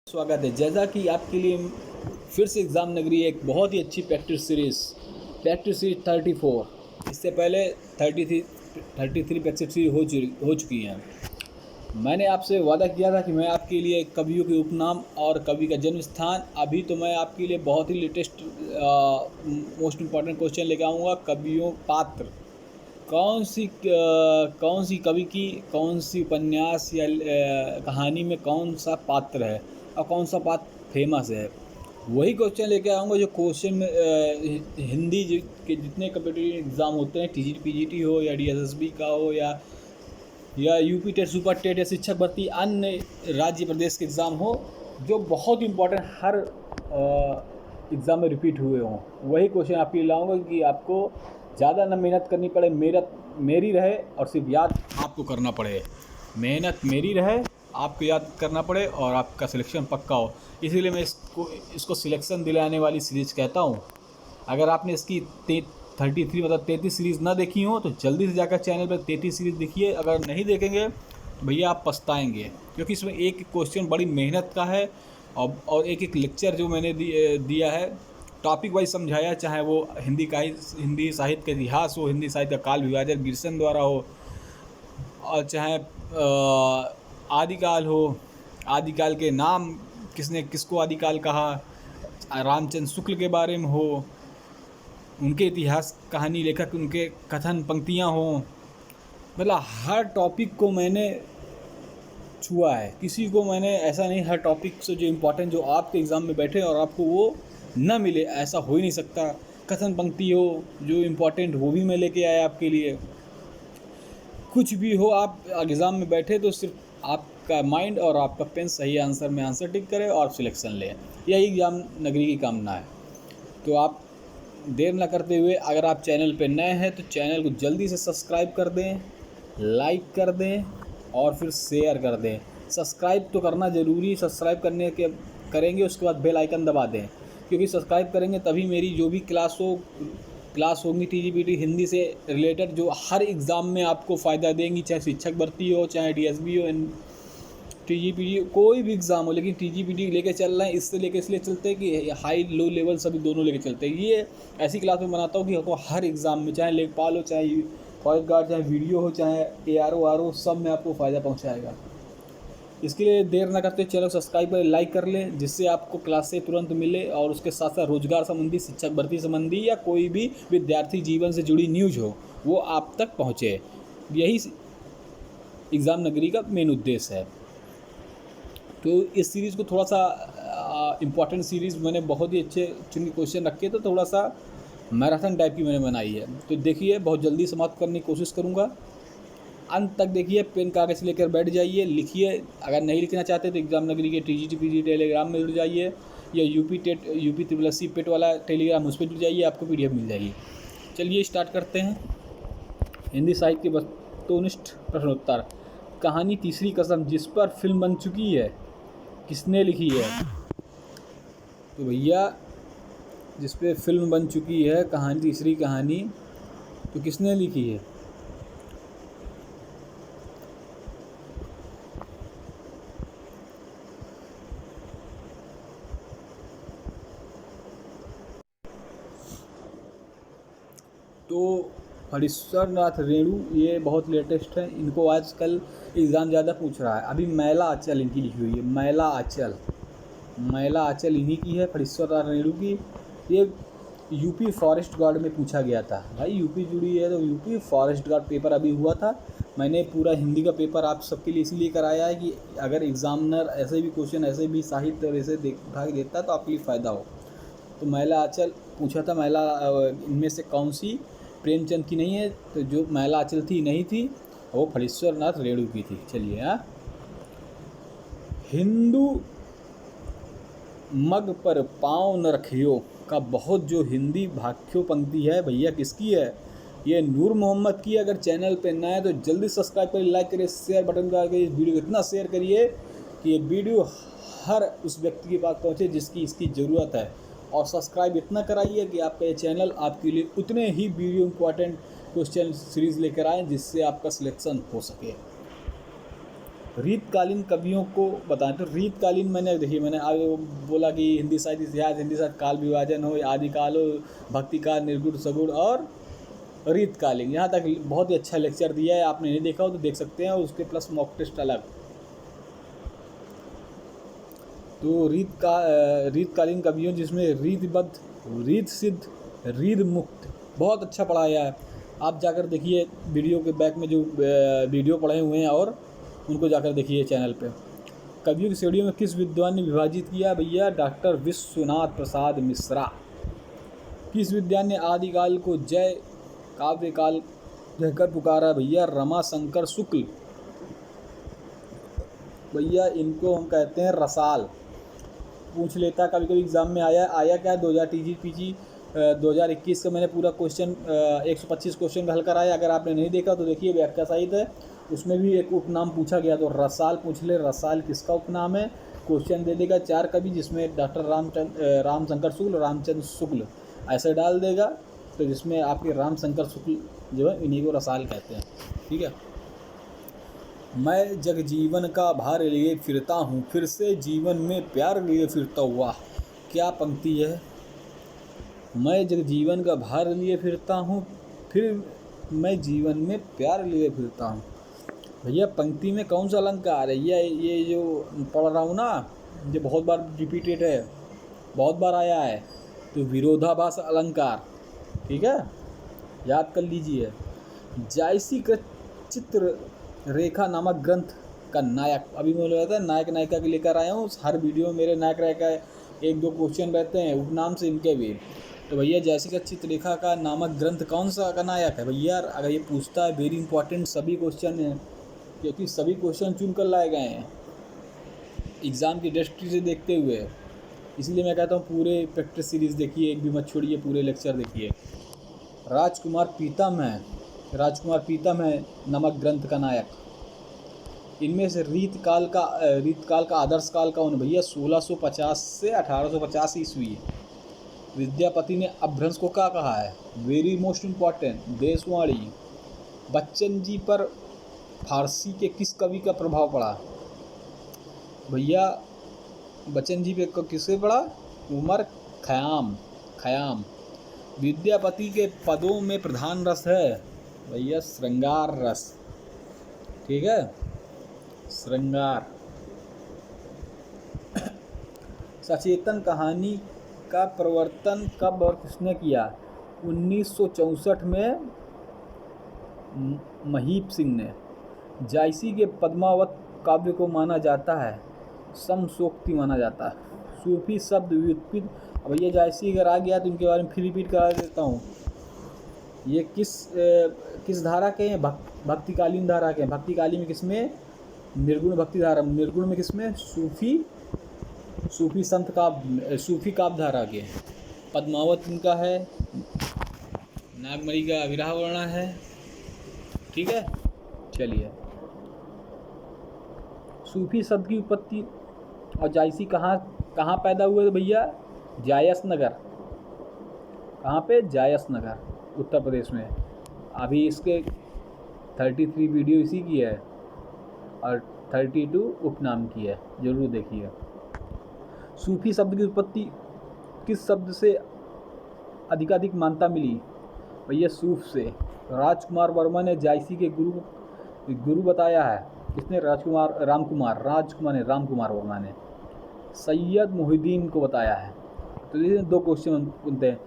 स्वागत है। जैसा कि आपके लिए फिर से एग्ज़ाम नगरी एक बहुत ही अच्छी प्रैक्टिस सीरीज़ 34। इससे पहले 33 प्रैक्टिस सीरीज हो चुकी हैं। मैंने आपसे वादा किया था कि मैं आपके लिए कवियों के उपनाम और कवि का जन्म स्थान, अभी तो मैं आपके लिए बहुत ही लेटेस्ट मोस्ट इम्पॉर्टेंट क्वेश्चन लेकर आऊँगा। कवियों पात्र कौन सी कवि की कौन सी उपन्यास या कहानी में कौन सा पात्र है और कौन सा पात्र फेमस है, वही क्वेश्चन लेके आऊँगा। जो क्वेश्चन में हिंदी के जितने कम्पिटिटिव एग्ज़ाम होते हैं, टीजीटी पीजीटी हो या डीएसएसबी का हो या यूपी टेट सुपर टेट या शिक्षक भर्ती अन्य राज्य प्रदेश के एग्ज़ाम हो, जो बहुत इंपॉर्टेंट हर एग्ज़ाम में रिपीट हुए हों, वही क्वेश्चन आपके लिए लाऊंगा कि आपको ज़्यादा ना मेहनत करनी पड़े, मेरी रहे और सिर्फ याद आपको करना पड़े। मेहनत मेरी रहे, आपको याद करना पड़े और आपका सिलेक्शन पक्का हो। इसीलिए मैं इसको सिलेक्शन दिलाने वाली सीरीज़ कहता हूँ। अगर आपने इसकी 33 मतलब 33 सीरीज़ ना देखी हो तो जल्दी से जाकर चैनल पर 33 सीरीज़ देखिए। अगर नहीं देखेंगे तो भैया आप पछताएंगे, क्योंकि इसमें एक क्वेश्चन बड़ी मेहनत का है और एक लेक्चर जो मैंने दिया है, टॉपिक वाइज समझाया, चाहे वो हिंदी साहित्य का इतिहास हो, हिंदी साहित्य का काल विभाजन गिरसन द्वारा हो, और चाहे आदिकाल हो, आदिकाल के नाम किसने किसको आदिकाल कहा, रामचंद्र शुक्ल के बारे में हो, उनके इतिहास कहानी लेखक उनके कथन पंक्तियाँ हों, मतलब हर टॉपिक को मैंने छुआ है। किसी को मैंने ऐसा नहीं, हर टॉपिक से जो इम्पोर्टेंट जो आपके एग्ज़ाम में बैठे और आपको वो न मिले, ऐसा हो ही नहीं सकता। कथन पंक्ति हो जो इम्पोर्टेंट, वो भी मैं लेके आया आपके लिए। कुछ भी हो, आप एग्ज़ाम में बैठे तो सिर्फ आपका माइंड और आपका पेन सही आंसर में आंसर टिक करे और सिलेक्शन ले, यही एग्ज़ाम नगरी की कामना है। तो आप देर न करते हुए, अगर आप चैनल पे नए हैं तो चैनल को जल्दी से सब्सक्राइब कर दें, लाइक कर दें और फिर शेयर कर दें। सब्सक्राइब तो करना ज़रूरी, सब्सक्राइब करेंगे उसके बाद बेल आइकन दबा दें, क्योंकि सब्सक्राइब करेंगे तभी मेरी जो भी क्लास होंगी टीजीपीटी हिंदी से रिलेटेड, जो हर एग्ज़ाम में आपको फ़ायदा देंगी, चाहे शिक्षक भर्ती हो, चाहे डीएसबी हो, टीजीपीटी कोई भी एग्ज़ाम हो। लेकिन टीजीपीटी लेके चल रहे हैं, इसलिए चलते हैं कि हाई लो लेवल सभी दोनों लेके चलते हैं। ये ऐसी क्लास में बनाता हूँ कि आपको हर एग्ज़ाम में, चाहे लेखपाल हो, चाहे फॉरेस्ट गार्ड, चाहे वीडियो हो, चाहे ARO सब में आपको फ़ायदा पहुँचाएगा। इसके लिए देर ना करते चैनल सब्सक्राइब करें, लाइक कर लें, जिससे आपको क्लास से तुरंत मिले और उसके साथ साथ रोजगार संबंधी, शिक्षक भर्ती संबंधी या कोई भी विद्यार्थी जीवन से जुड़ी न्यूज़ हो वो आप तक पहुँचे। यही एग्ज़ाम नगरी का मेन उद्देश्य है। तो इस सीरीज़ को थोड़ा सा इम्पॉर्टेंट सीरीज़ मैंने बहुत ही अच्छे चुन क्वेश्चन रखे, तो थोड़ा सा मैराथन टाइप की मैंने बनाई है। तो देखिए, बहुत जल्दी समाप्त करने की कोशिश करूँगा। अंत तक देखिए, पेन कागज़ लेकर बैठ जाइए, लिखिए। अगर नहीं लिखना चाहते तो एग्ज़ाम नगरी के टीजीटी पीजी टेलीग्राम में जुड़ जाइए, या यूपी SSC पेट वाला टेलीग्राम, उस पर जुड़ जाइए, आपको PDF मिल जाएगी। चलिए स्टार्ट करते हैं। हिंदी साहित्य के वस्तुनिष्ठ प्रश्नोत्तर। कहानी तीसरी कसम, जिस पर फिल्म बन चुकी है, किसने लिखी है? तो भैया, जिस पे फिल्म बन चुकी है कहानी, तीसरी कहानी, तो किसने लिखी है? तो हरीश्वर नाथ रेणु, ये बहुत लेटेस्ट है, इनको आजकल एग्ज़ाम ज़्यादा पूछ रहा है। अभी मैला आंचल इनकी लिखी हुई है, मैला आंचल इन्हीं की है, हरीश्वर नाथ रेणु की। ये यूपी फॉरेस्ट गार्ड में पूछा गया था। भाई यूपी जुड़ी है तो यूपी फॉरेस्ट गार्ड पेपर अभी हुआ था। मैंने पूरा हिंदी का पेपर आप सबके लिए इसलिए कराया है कि अगर एग्ज़ामिनर ऐसे भी क्वेश्चन, ऐसे भी साहित्य और ऐसे उठा के देता है तो आपके लिए फ़ायदा हो। तो मैला आंचल पूछा था, मैला इनमें से कौन सी प्रेमचंद की नहीं है, तो जो मैला आंचल थी नहीं थी, वो हरीश्वर नाथ रेणु की थी। चलिए, हाँ। हिंदू मग पर पाँव न रखियो का बहुत जो हिंदी भाख्यो पंक्ति है भैया, किसकी है? ये नूर मोहम्मद की। अगर चैनल पे नया है तो जल्दी सब्सक्राइब करिए, लाइक करिए, शेयर बटन दबा के इस वीडियो को इतना शेयर करिए कि ये वीडियो हर उस व्यक्ति के पास पहुँचे जिसकी इसकी ज़रूरत है। और सब्सक्राइब इतना कराइए कि आपका ये चैनल आपके लिए उतने ही वीडियो इंपॉर्टेंट क्वेश्चन सीरीज़ लेकर आए जिससे आपका सिलेक्शन हो सके। रीतकालीन कवियों को बताएं। तो रीतकालीन मैंने देखिए, मैंने आगे बोला कि हिंदी साहित्य इतिहास, हिंदी साहित्य काल विभाजन हो, आदिकाल हो, भक्तिकाल, निर्गुण, सगुण और रीतकालीन। यहाँ तक बहुत ही अच्छा लेक्चर दिया है, आपने नहीं देखा हो तो देख सकते हैं, और उसके प्लस मॉक टेस्ट अलग। तो रीतकालीन कवियों जिसमें रीतबद्ध, रीत सिद्ध, रीत मुक्त बहुत अच्छा पढ़ाया है। आप जाकर देखिए वीडियो के बैक में जो वीडियो पढ़े हुए हैं, और उनको जाकर देखिए चैनल पे। कवियों की श्रेणियों में किस विद्वान ने विभाजित किया भैया? डॉक्टर विश्वनाथ प्रसाद मिश्रा। किस विद्वान ने आदिकाल को जय काव्यकाल कहकर पुकारा भैया? रमाशंकर शुक्ल। भैया इनको हम कहते हैं रसाल। पूछ लेता कभी कभी एग्ज़ाम में आया क्या 2000 TGPG 2021 का मैंने पूरा क्वेश्चन 125 क्वेश्चन हल कराया। अगर आपने नहीं देखा तो देखिए, व्याख्या सहित है, उसमें भी एक उपनाम पूछा गया। तो रसाल पूछ ले, रसाल किसका उपनाम है? क्वेश्चन दे देगा 4 कवि, जिसमें डॉक्टर रामशंकर शुक्ल, रामचंद्र शुक्ल ऐसे डाल देगा, तो जिसमें आपके रामशंकर शुक्ल जो है, इन्हीं को रसाल कहते हैं। ठीक है। मैं जगजीवन का भार लिए फिरता हूँ, फिर से जीवन में प्यार लिए फिरता हुआ। क्या पंक्ति है? मैं जगजीवन का भार लिए फिरता हूँ, फिर मैं जीवन में प्यार लिए फिरता हूँ। भैया पंक्ति में कौन सा अलंकार है? ये जो पढ़ रहा हूँ ना, ये बहुत बार रिपीटेड है, बहुत बार आया है। तो विरोधाभास अलंकार, ठीक है, याद कर लीजिए। जायसी कृत चित्र रेखा नामक ग्रंथ का नायक, अभी मैं बोला था नायक नायिका के लेकर आया हूँ, हर वीडियो में मेरे नायक नायिका 1-2 क्वेश्चन रहते हैं उपनाम से इनके भी। तो भैया जैसी का चित्ररेखा का नामक ग्रंथ कौन सा का नायक है भैया? अगर ये पूछता है, वेरी इंपॉर्टेंट सभी क्वेश्चन हैं, क्योंकि सभी क्वेश्चन चुन कर लाए गए हैं एग्ज़ाम की दृष्टि से देखते हुए। इसलिए मैं कहता हूँ पूरे प्रैक्टिस सीरीज़ देखिए, एक भी मत छोड़िए, पूरे लेक्चर देखिए। राजकुमार पीतम है नमक ग्रंथ का नायक। इनमें से रीतकाल का आदर्श काल कौन है भैया? 1650 से 1850 ईस्वी। विद्यापति ने अपभ्रंश को क्या कहा है? वेरी मोस्ट इम्पॉर्टेंट, देशवाणी। बच्चन जी पर फारसी के किस कवि का प्रभाव पड़ा भैया? बच्चन जी पे किससे पड़ा? उमर खयाम। विद्यापति के पदों में प्रधान रस है भैया श्रृंगार रस, ठीक है, श्रृंगार। सचेतन कहानी का प्रवर्तन कब और किसने किया? 1964 में महीप सिंह ने। जायसी के पद्मावत काव्य को माना जाता है समसोक्ति माना जाता है। सूफी शब्द व्युत्पत्ति, भैया जायसी अगर आ गया तो इनके बारे में फिर रिपीट करा देता हूँ। ये किस धारा के हैं? भक्तिकालीन धारा के हैं। भक्तिकालीन में किसमें? निर्गुण भक्ति धारा। निर्गुण में किसमें? सूफी संत काव्य, सूफी काव्य धारा के। पद्मावत इनका है, नागमणि का विरह वर्णन है, ठीक है। चलिए, सूफी शब्द की उत्पत्ति और जायसी कहाँ पैदा हुए भैया? जायस नगर। कहाँ पे? जायस नगर, उत्तर प्रदेश में। अभी इसके 33 वीडियो इसी की है और 32 उपनाम की है, ज़रूर देखिए। सूफी शब्द की उत्पत्ति किस शब्द से अधिकाधिक मान्यता मिली भैया? सूफ से। राजकुमार वर्मा ने जायसी के गुरु बताया है। किसने? रामकुमार वर्मा ने सैयद मोहिउद्दीन को बताया है। तो ये 2 क्वेश्चन बनते हैं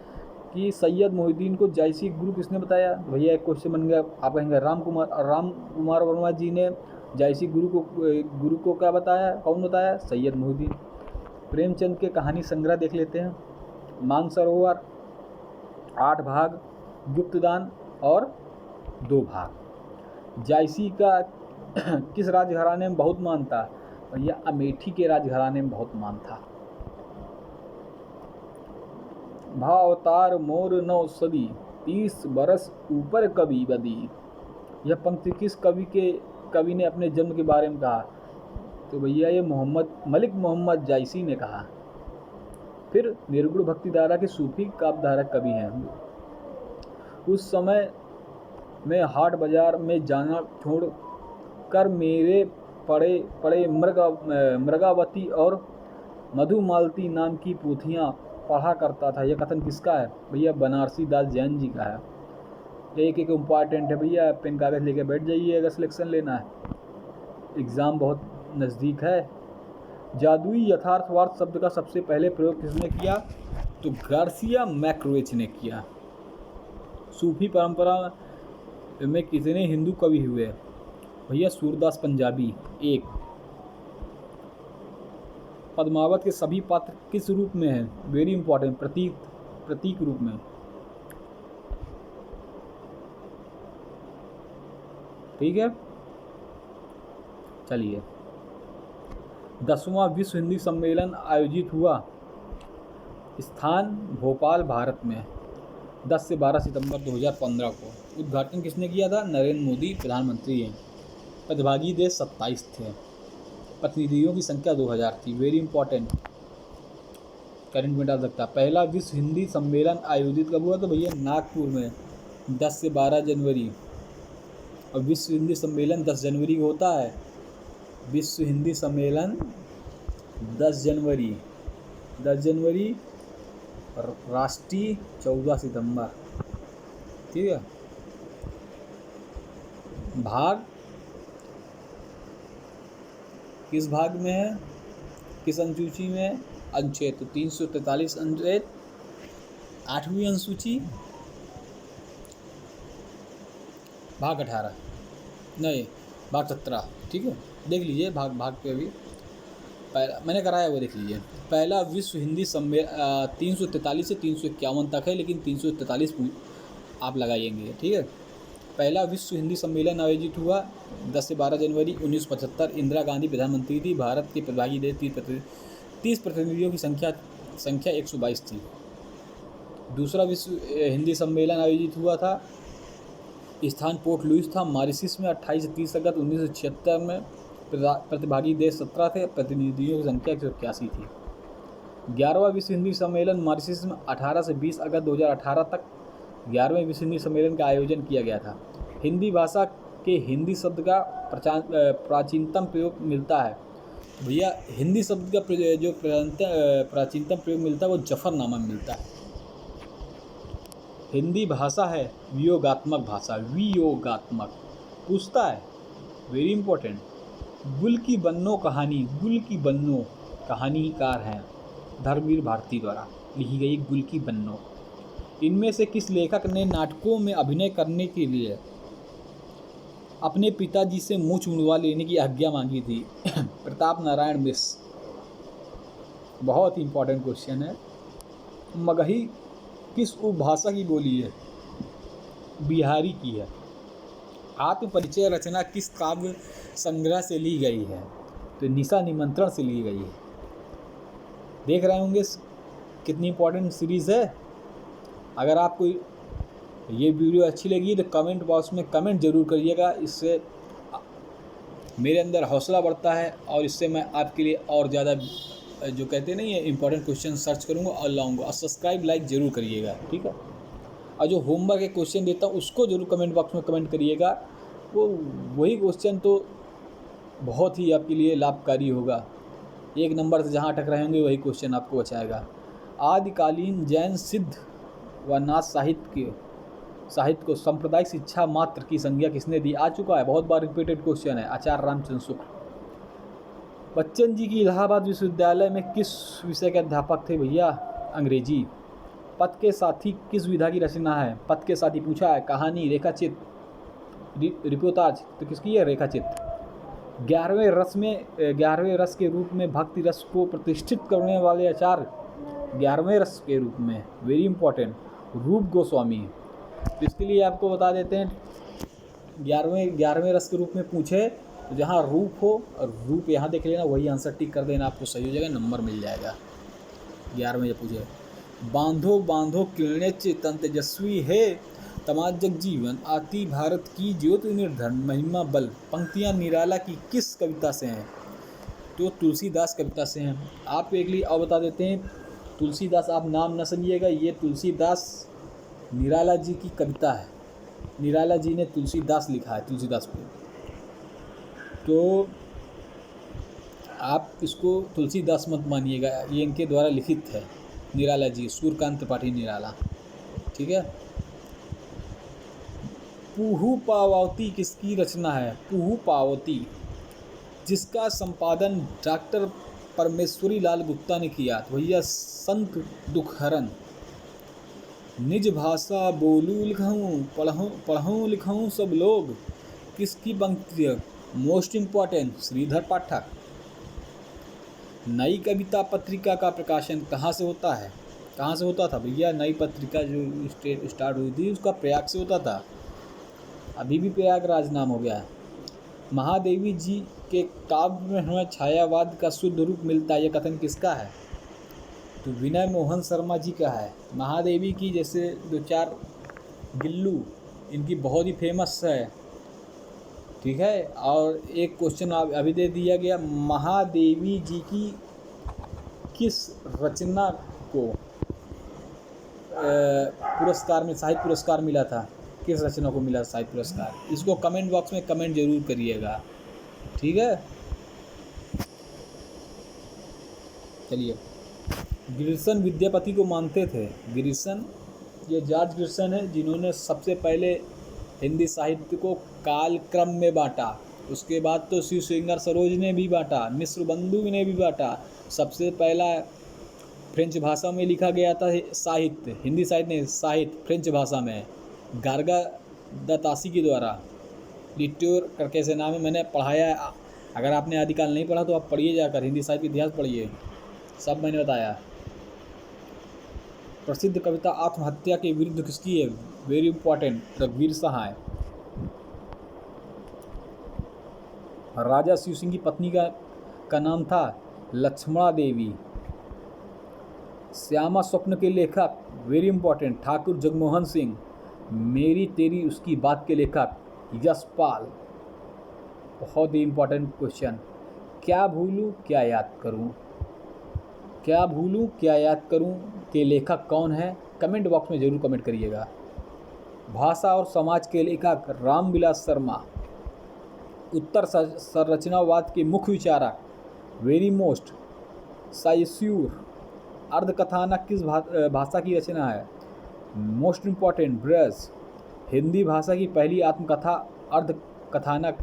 कि सैयद मोहिउद्दीन को जायसी गुरु किसने बताया? भैया एक क्वेश्चन बन गया, आप कहेंगे रामकुमार वर्मा जी ने जायसी गुरु को क्या बताया? कौन बताया? सैयद मोहिउद्दीन। प्रेमचंद के कहानी संग्रह देख लेते हैं। मानसरोवर 8 भाग, गुप्तदान और 2 भाग। जायसी का किस राजघराने में बहुत मान था भैया? अमेठी के राजघराने में बहुत मान था। भावतार मोर 9 सदी, 30 बरस ऊपर कवि बदी। यह पंक्ति किस कवि ने अपने जन्म के बारे में कहा? तो भैया ये मलिक मोहम्मद जायसी ने कहा। फिर निर्गुण भक्ति धारा के सूफी काव्य धारा कवि हैं। उस समय मैं हाट बाजार में जाना छोड़ कर मेरे पढ़े पढ़े मृगावती और मधुमालती नाम की पोथियाँ पढ़ा करता था। यह कथन किसका है भैया? बनारसी दास जैन जी का है। एक एक इम्पॉर्टेंट है भैया, पेन कागज़ लेके बैठ जाइए अगर सिलेक्शन लेना है, एग्ज़ाम बहुत नज़दीक है। जादुई यथार्थवाद शब्द का सबसे पहले प्रयोग किसने किया? तो गार्सिया मैक्रोवेच ने किया। सूफी परंपरा में कितने हिंदू कवि हुए भैया? सूरदास पंजाबी। एक। पद्मावत के सभी पात्र किस रूप में हैं? वेरी इंपॉर्टेंट, प्रतीक रूप में। ठीक है, चलिए। 10वां विश्व हिंदी सम्मेलन आयोजित हुआ, स्थान भोपाल, भारत में, 10 से 12 सितंबर 2015 को। उद्घाटन किसने किया था? नरेंद्र मोदी प्रधानमंत्री हैं। प्रतिभागी देश 27 थे। प्रतिनिधियों की संख्या 2000 थी। वेरी इंपॉर्टेंट, करंट में डाल सकता। पहला विश्व हिंदी सम्मेलन आयोजित कब हुआ? तो भैया नागपुर में, 10 से 12 जनवरी। और विश्व हिंदी सम्मेलन 10 जनवरी को होता है। विश्व हिंदी सम्मेलन 10 जनवरी, 10 जनवरी, राष्ट्रीय 14 सितंबर। ठीक है। भाग किस भाग में है? किस अनुसूची में? अनुच्छेद तो 343 अनुच्छेद, 8वीं अनुसूची, भाग 18 नहीं, भाग 17। ठीक है, देख लीजिए भाग पे अभी पहला मैंने कराया वो देख लीजिए। पहला विश्व हिंदी सम्मेलन 343 से 351 तक है, लेकिन 343 आप लगाइएंगे। ठीक है। पहला विश्व हिंदी सम्मेलन आयोजित हुआ 10 से 12 जनवरी 1975। इंदिरा गांधी प्रधानमंत्री थी। भारत के प्रतिभागी देश 30 प्रतिनिधियों की संख्या 122 थी। दूसरा विश्व हिंदी सम्मेलन आयोजित हुआ था, स्थान पोर्ट लुइस था, मॉरिशस में, 28 से 30 अगस्त 1976 में। प्रतिभागी देश 17 थे। प्रतिनिधियों की संख्या 181 थी। 11वां विश्व हिंदी सम्मेलन मॉरिशस में 18 से 20 अगस्त 2018 तक 11वें विश्व हिंदी सम्मेलन का आयोजन किया गया था। हिंदी भाषा के हिंदी शब्द का प्राचीनतम प्रयोग मिलता है। भैया हिंदी शब्द का जो प्राचीनतम प्रयोग मिलता है वो जफरनामा में मिलता है। हिंदी भाषा है वियोगात्मक भाषा, वियोगात्मक। पूछता है, वेरी इंपॉर्टेंट, गुल की बन्नो कहानी, गुल की बन्नो कहानीकार हैं धर्मवीर भारती द्वारा लिखी गई गुल की बन्नो। इनमें से किस लेखक ने नाटकों में अभिनय करने के लिए अपने पिताजी से मूंछ मुड़वा लेने की आज्ञा मांगी थी? प्रताप नारायण मिश्र। बहुत ही इंपॉर्टेंट क्वेश्चन है। मगही किस उपभाषा की बोली है? बिहारी की है। आत्मपरिचय रचना किस काव्य संग्रह से ली गई है? तो निशा निमंत्रण से ली गई है। देख रहे होंगे कितनी इंपॉर्टेंट सीरीज़ है। अगर आपको ये वीडियो अच्छी लगी तो कमेंट बॉक्स में कमेंट ज़रूर करिएगा। इससे मेरे अंदर हौसला बढ़ता है और इससे मैं आपके लिए और ज़्यादा जो कहते नहीं है इंपॉर्टेंट क्वेश्चन सर्च करूँगा और लाऊंगा। और सब्सक्राइब लाइक ज़रूर करिएगा, ठीक है। और जो होमवर्क के क्वेश्चन देता हूँ उसको ज़रूर कमेंट बॉक्स में कमेंट करिएगा। वही क्वेश्चन तो बहुत ही आपके लिए लाभकारी होगा। 1 नंबर से जहाँ अटक रहे होंगे वही क्वेश्चन आपको बचाएगा। आदिकालीन जैन सिद्ध व नाथ साहित्य को सांप्रदायिक शिक्षा मात्र की संज्ञा किसने दी? आ चुका है, बहुत बार रिपीटेड क्वेश्चन है। आचार्य रामचंद्र शुक्ल। बच्चन जी की इलाहाबाद विश्वविद्यालय में किस विषय के अध्यापक थे? भैया अंग्रेजी। पथ के साथी किस विधा की रचना है? पथ के साथी पूछा है। कहानी, रेखाचित्र, रिपोर्टाज, तो किसकी है? रेखाचित्र। 11वें रस के रूप में भक्ति रस को प्रतिष्ठित करने वाले आचार्य 11वें रस के रूप में, वेरी इंपॉर्टेंट, रूप गोस्वामी। तो इसके लिए आपको बता देते हैं 11वें रस के रूप में पूछे तो जहाँ रूप हो और रूप यहाँ देख लेना, वही आंसर टिक कर देना, आपको सही हो जाएगा, नंबर मिल जाएगा। 11वें जब पूछे, बांधो बांधो किरणें चेतन तेजस्वी है, तमाम जग जीवन आती भारत की ज्योति निर्धन महिमा बल। पंक्तियाँ निराला की किस कविता से हैं? तो तुलसीदास कविता से हैं। आपको एक लिए और बता देते हैं, तुलसीदास आप नाम न समझिएगा, ये तुलसीदास निराला जी की कविता है। निराला जी ने तुलसीदास लिखा है, तुलसीदास पे। तो आप इसको तुलसीदास मत मानिएगा, ये इनके द्वारा लिखित है, निराला जी, सूर्यकांत त्रिपाठी निराला, ठीक है। पुहू पावती किसकी रचना है? पुहू पावती, जिसका संपादन डॉक्टर परमेश्वरी लाल गुप्ता ने किया। तो भैया संत दुखहरण, निज भाषा बोलूं लिखूं पढ़ूं लिखूं सब लोग, किसकी पंक्ति है? मोस्ट इम्पॉर्टेंट, श्रीधर पाठक। नई कविता पत्रिका का प्रकाशन कहाँ से होता है? कहाँ से होता था भैया? नई पत्रिका जो स्टार्ट हुई थी उसका प्रयाग से होता था, अभी भी प्रयागराज नाम हो गया है। महादेवी जी के काव्य में हमें छायावाद का शुद्ध रूप मिलता है, यह कथन किसका है? तो विनय मोहन शर्मा जी का है। महादेवी की जैसे दो चार गिल्लू इनकी बहुत ही फेमस है, ठीक है। और एक क्वेश्चन अभी दे दिया गया, महादेवी जी की किस रचना को पुरस्कार में, साहित्य पुरस्कार मिला था? किस रचना को मिला साहित्य पुरस्कार? इसको कमेंट बॉक्स में कमेंट जरूर करिएगा, ठीक है। चलिए, ग्रिसन विद्यापति को मानते थे। ग्रिसन, ये जॉर्ज ग्रिसन है जिन्होंने सबसे पहले हिंदी साहित्य को कालक्रम में बांटा। उसके बाद तो शिव श्रृंगार सरोज ने भी बांटा, मिश्र बंधु ने भी बांटा। सबसे पहला फ्रेंच भाषा में लिखा गया था साहित्य, हिंदी साहित्य नहीं, साहित्य फ्रेंच भाषा में, गार्गा द तासी के द्वारा। लिट्योर करके से नाम है, मैंने पढ़ाया। अगर आपने आदिकाल नहीं पढ़ा तो आप पढ़िए, जाकर हिंदी साहित्य इतिहास पढ़िए, सब मैंने बताया। प्रसिद्ध कविता आत्महत्या के विरुद्ध किसकी है? वेरी इंपॉर्टेंट, रघुवीर सहाय। राजा शिव सिंह की पत्नी का नाम था लक्ष्मणा देवी। श्यामा स्वप्न के लेखक, वेरी इंपॉर्टेंट, ठाकुर जगमोहन सिंह। मेरी तेरी उसकी बात के लेखक यशपाल। बहुत ही इंपॉर्टेंट क्वेश्चन। क्या भूलूं क्या याद करूं, क्या भूलूं क्या याद करूं के लेखक कौन है? कमेंट बॉक्स में जरूर कमेंट करिएगा। भाषा और समाज के लेखक रामविलास शर्मा। उत्तर संरचनावाद के मुख्य विचारक, वेरी मोस्ट, साइस्यूर। अर्धकथानक किस भाषा की रचना है? Most important, Braj. हिंदी भाषा की पहली आत्मकथा अर्धकथानक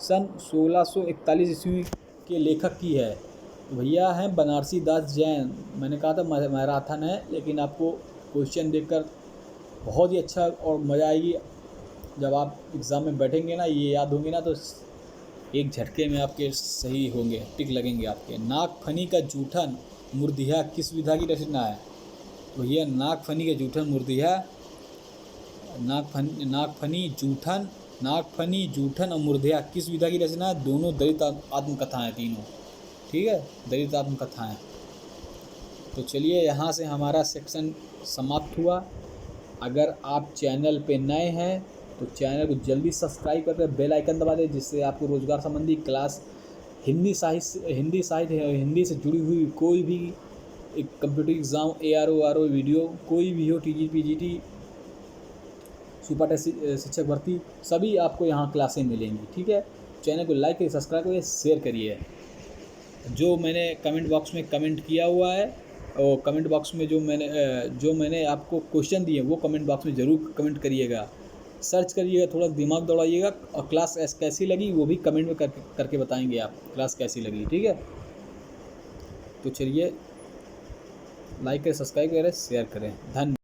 सन 1641 ईस्वी के लेखक की है। भैया हैं बनारसी दास जैन। मैंने कहा था मैराथन है, लेकिन आपको क्वेश्चन देखकर बहुत ही अच्छा और मज़ा आएगी। जब आप एग्ज़ाम में बैठेंगे ना, ये याद होंगे ना, तो एक झटके में आपके सही होंगे, टिक लगेंगे आपके। नागफनी का जूठन मूर्तिया किस विधा की रचना है? तो भैया नागफनी का जूठन मूर्तिया, नागफनी जूठन और मूर्तिया किस विधा की रचना है? दोनों दलित आत्मकथाएँ, तीनों, ठीक है, दलित आत्मकथाएँ। तो चलिए, यहाँ से हमारा सेक्शन समाप्त हुआ। अगर आप चैनल पे नए हैं तो चैनल को जल्दी सब्सक्राइब करके बेल आइकन दबा दें, जिससे आपको रोजगार संबंधी क्लास, हिंदी साहित्य हिंदी से जुड़ी हुई कोई भी एक कंप्यूटर एग्ज़ाम, ARO वीडियो कोई भी हो, TGT PGT, सुपर टेस्ट शिक्षक भर्ती, सभी आपको यहाँ क्लासें मिलेंगी, ठीक है। चैनल को लाइक करिए, सब्सक्राइब करिए, शेयर करिए। जो मैंने कमेंट बॉक्स में कमेंट किया हुआ है, और कमेंट बॉक्स में जो मैंने आपको क्वेश्चन दिए वो कमेंट बॉक्स में ज़रूर कमेंट करिएगा, सर्च करिएगा, थोड़ा दिमाग दौड़ाइएगा। और क्लास कैसी लगी वो भी कमेंट में करके बताएंगे आप, क्लास कैसी लगी, ठीक है। तो चलिए, लाइक करें, सब्सक्राइब करें, शेयर करें। धन्यवाद।